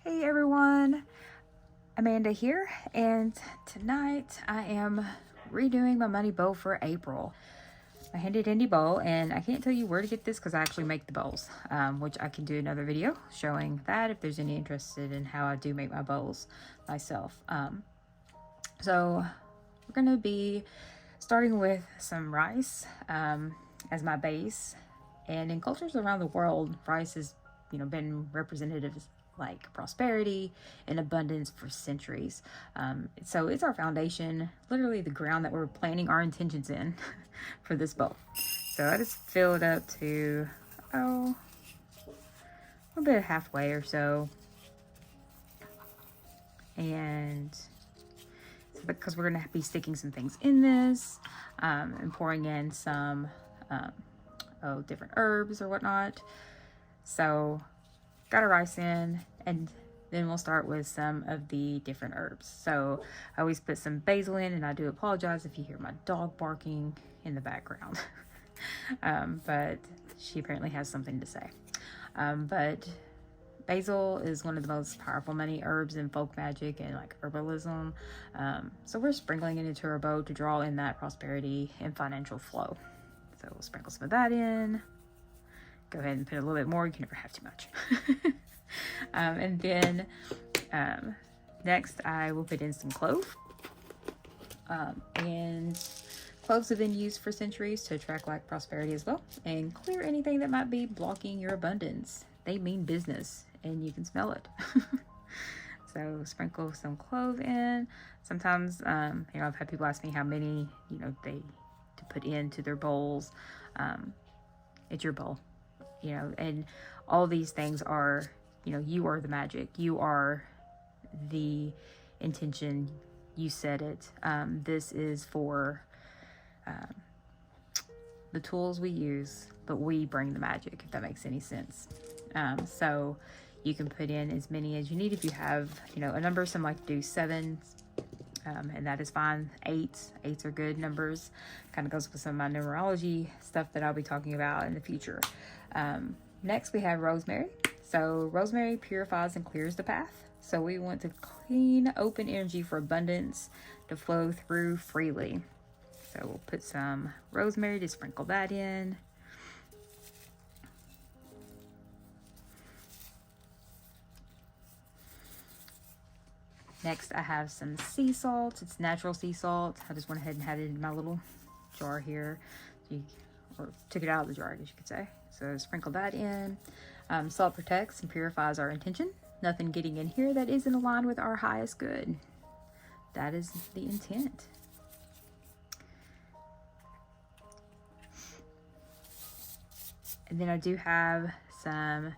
Hey everyone, Amanda here, and tonight I am redoing my money bowl for April. My handy dandy bowl, and I can't tell you where to get this because I actually make the bowls, which I can do another video showing that if there's any interested in how I do make my bowls myself. So we're going to be starting with some rice as my base, and in cultures around the world, rice has been representative like prosperity and abundance for centuries. So it's our foundation, literally the ground that we're planting our intentions in for this bowl. So I just fill it up to a little bit halfway or so, and because we're gonna be sticking some things in this and pouring in some different herbs or whatnot. So got our rice in, and then we'll start with some of the different herbs. So I always put some basil in, and I do apologize if you hear my dog barking in the background. But she apparently has something to say. But basil is one of the most powerful money herbs in folk magic and like herbalism. So we're sprinkling it into our bowl to draw in that prosperity and financial flow. So we'll sprinkle some of that in. Go ahead and put a little bit more. You can never have too much. And then next I will put in some clove. And cloves have been used for centuries to attract like prosperity as well and clear anything that might be blocking your abundance. They mean business, and you can smell it. So sprinkle some clove in. Sometimes I've had people ask me how many they to put into their bowls. It's your bowl. And all these things are, you are the magic. You are the intention. You said it. This is for the tools we use, but we bring the magic, if that makes any sense. So you can put in as many as you need. If you have, a number, some like to do 7, and that is fine. 8s are good numbers. Kind of goes with some of my numerology stuff that I'll be talking about in the future. Next we have rosemary. So rosemary purifies and clears the path. So we want to clean, open energy for abundance to flow through freely. So we'll put some rosemary to sprinkle that in. Next I have some sea salt. It's natural sea salt. I just went ahead and had it in my little jar here. Or took it out of the jar, I guess you could say. So sprinkle that in. Salt protects and purifies our intention. Nothing getting in here that isn't aligned with our highest good. That is the intent. And then I do have some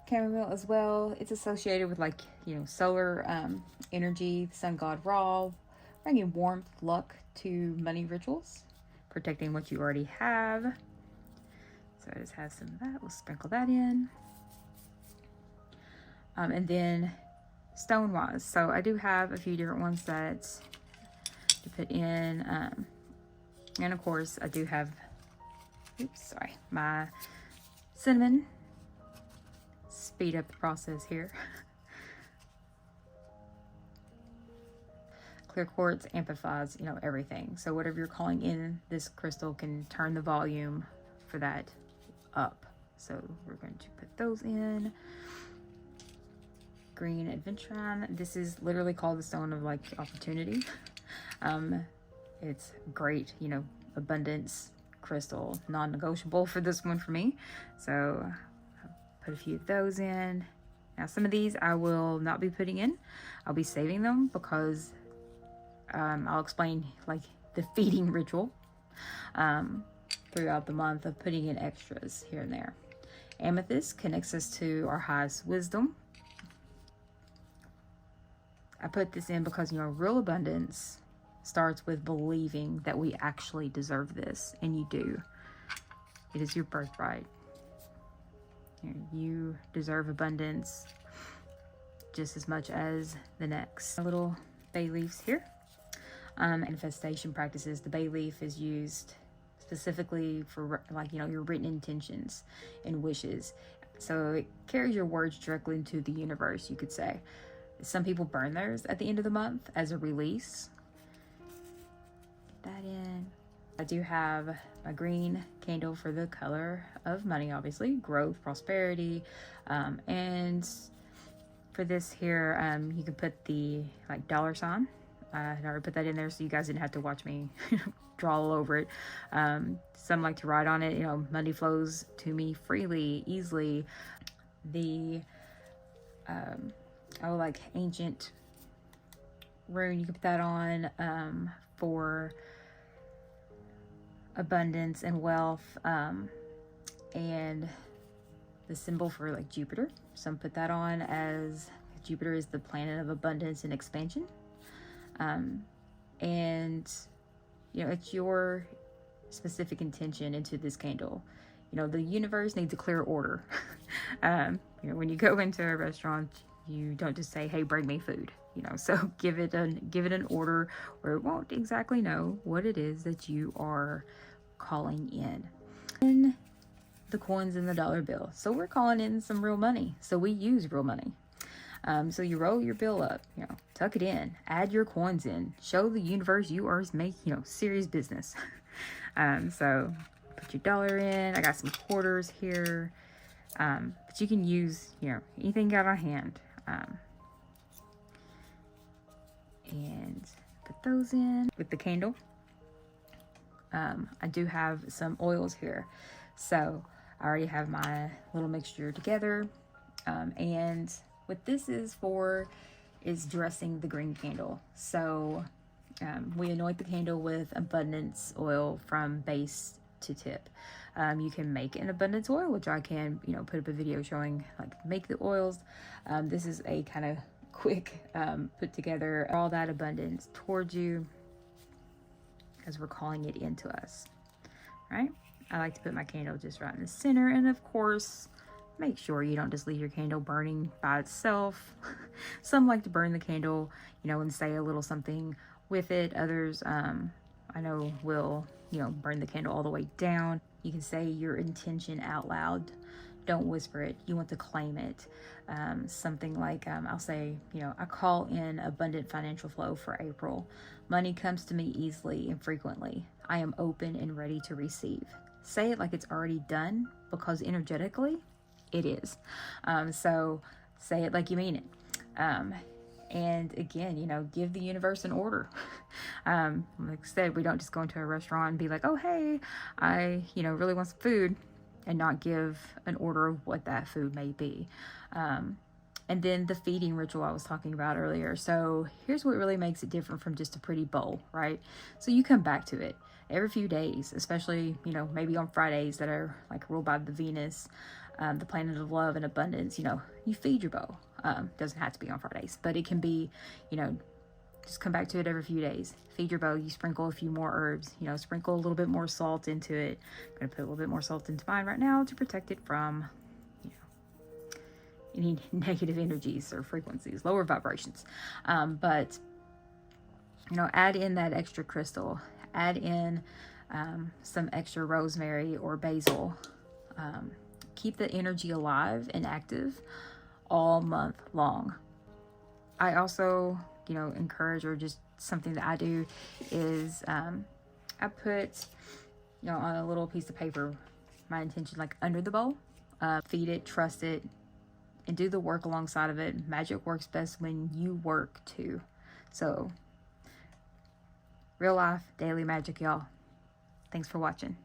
chamomile as well. It's associated with solar energy, the sun god Ra, bringing warmth, luck to money rituals, protecting what you already have. So I just have some of that. We'll sprinkle that in. And then stone wise, so I do have a few different ones that to put in, and of course I do have my cinnamon. Speed up the process here. Clear quartz amplifies everything, so whatever you're calling in, this crystal can turn the volume for that up. So we're going to put those in. Green Aventurine. This is literally called the stone of opportunity. It's great, abundance crystal, non-negotiable for this one for me. So I'll put a few of those in. Now some of these I will not be putting in. I'll be saving them because I'll explain the feeding ritual throughout the month of putting in extras here and there. Amethyst connects us to our highest wisdom. I put this in because real abundance starts with believing that we actually deserve this, and you do. It is your birthright. You deserve abundance just as much as the next. Little bay leaves here. Manifestation practices. The bay leaf is used specifically for your written intentions and wishes. So it carries your words directly into the universe, you could say. Some people burn theirs at the end of the month as a release. Get that in. I do have my green candle for the color of money, obviously, growth, prosperity, and for this here, you can put the like dollar sign. I already put that in there so you guys didn't have to watch me draw all over it. Some like to write on it, you know, money flows to me freely, easily. The like ancient rune, you can put that on for abundance and wealth, and the symbol for like Jupiter. Some put that on as Jupiter is the planet of abundance and expansion. And you know, it's your specific intention into this candle. You know, the universe needs a clear order. You know, when you go into a restaurant, you don't just say, hey, bring me food, you know, so give it an order where it won't exactly know what it is that you are calling in. And the coins in the dollar bill. So we're calling in some real money. So we use real money. So you roll your bill up, you know, tuck it in, add your coins in, show the universe you are making, you know, serious business. So put your dollar in. I got some quarters here. But you can use, you know, anything you got on hand. And put those in with the candle. I do have some oils here. So I already have my little mixture together. And what this is for is dressing the green candle. So we anoint the candle with abundance oil from base to tip. You can make an abundance oil, which I can, you know, put up a video showing like make the oils. This is a kind of quick put together all that abundance towards you as we're calling it into us, right? I like to put my candle just right in the center, and of course, make sure you don't just leave your candle burning by itself. Some like to burn the candle, you know, and say a little something with it. Others, I know, will, you know, burn the candle all the way down. You can say your intention out loud. Don't whisper it. You want to claim it. Something like, I'll say, you know, I call in abundant financial flow for April. Money comes to me easily and frequently. I am open and ready to receive. Say it like it's already done, because energetically, it is. So say it like you mean it. And again, you know, give the universe an order. Like I said, we don't just go into a restaurant and be like, oh, hey, I, you know, really want some food, and not give an order of what that food may be. And then the feeding ritual I was talking about earlier. So here's what really makes it different from just a pretty bowl, right? So you come back to it every few days, especially, you know, maybe on Fridays that are like ruled by the Venus, the planet of love and abundance. You know, you feed your bowl. Doesn't have to be on Fridays, but it can be, you know, just come back to it every few days. Feed your bowl. You sprinkle a few more herbs, you know, sprinkle a little bit more salt into it. I'm going to put a little bit more salt into mine right now to protect it from, you know, any negative energies or frequencies, lower vibrations. But, you know, add in that extra crystal, add in some extra rosemary or basil. Keep the energy alive and active all month long. I also, you know, encourage, or just something that I do is I put, you know, on a little piece of paper, my intention like under the bowl. Feed it, trust it, and do the work alongside of it. Magic works best when you work too. So, real life, daily magic, y'all. Thanks for watching.